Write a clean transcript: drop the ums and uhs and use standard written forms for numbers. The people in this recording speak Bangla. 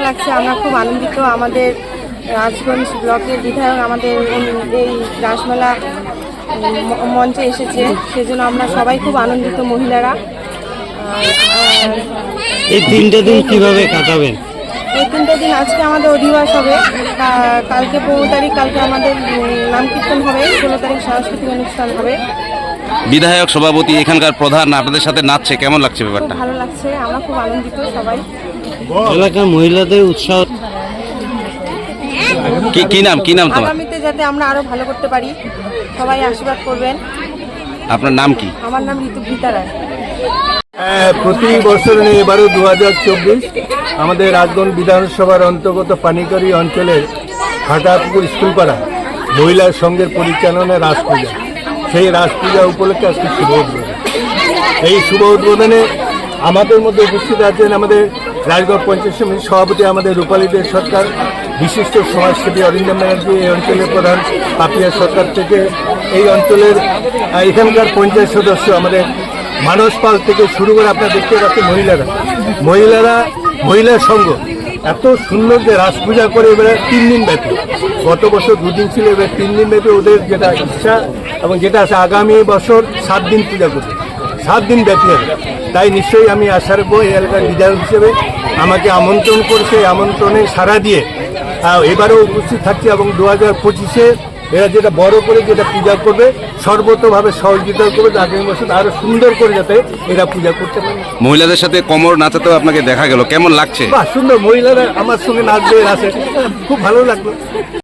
লাগছে, আমরা খুব আনন্দিত। আমাদের রাজগঞ্জ ব্লকের বিধায়ক আমাদের এই রাসমেলা মঞ্চে এসেছে, সেজন্য আমরা সবাই খুব আনন্দিত মহিলারা। এই 3টে দিন কিভাবে কাটাবেন? এই 3টে দিন আজকে আমাদের অধিবাস হবে, কালকে 15 তারিখ, কালকে আমাদের নাম কীর্তন হবে, 16 তারিখ সাংস্কৃতিক অনুষ্ঠান হবে। বিধায়ক সভাপতি এখানকার প্রধান আপনাদের সাথে নাচছে, কেমন লাগছে ব্যাপারটা? খুব ভালো লাগছে, আমরা খুব আনন্দিত সবাই। এলাকার মহিলাদের উৎসাহ কি নাম তোমার? আগামীতে যাতে আমরা আরো ভালো করতে পারি, সবাই আশীর্বাদ করবেন। আপনার নাম কি? আমার নাম ঋতু গীতা রায়। প্রতি বছর এবারও 2024 আমাদের রাজগঞ্জ বিধানসভার অন্তর্গত পানিকারি অঞ্চলের হাটাপুকুর স্কুলপাড়া মহিলা সংঘের পরিচালনায় রাস পূজা, সেই রাস পূজা উপলক্ষে আজকে শুভ উদ্বোধন। এই শুভ উদ্বোধনে আমাদের মধ্যে উপস্থিত আছেন আমাদের রাজগঞ্জ পঞ্চায়েত সমিতির সভাপতি আমাদের রূপালী দে সরকার, বিশিষ্ট সমাজসেবী অরিন্দম ব্যানার্জি, এই অঞ্চলের প্রধান পাপিয়া সরকার থেকে এই অঞ্চলের এখানকার পঞ্চায়েত সদস্য আমাদের মানস পাল থেকে শুরু করে আপনারা দেখতে পাচ্ছেন মহিলা সংঘ এত সুন্দর যে রাস পূজা করে এবারে 3 দিন ব্যাপী। গত বছর 2 দিন ছিল, এবার 3 দিন ব্যাপী ওদের যেটা ইচ্ছা এবং যেটা আছে আগামী বছর 7 দিন পূজা করবে, 7 দিন ব্যাপী হবে। তাই নিশ্চয়ই আমি আশা রাখবো এই এলাকার বিধায়ক হিসেবে আমাকে আমন্ত্রণ করেছে, আমন্ত্রণে সাড়া দিয়ে এবারেও উপস্থিত থাকছে এবং 2025-এ এরা যেটা বড় করে যেটা পূজা করবে সর্বতভাবে সহযোগিতা করবে, আগামী বছর আরো সুন্দর করে যাতে এরা পূজা করতে পারে। মহিলাদের সাথে কোমর নাচাতেও আপনাকে দেখা গেল, কেমন লাগছে? বাহ, সুন্দর, মহিলারা আমার সঙ্গে নাচবে, আছে, খুব ভালো লাগলো।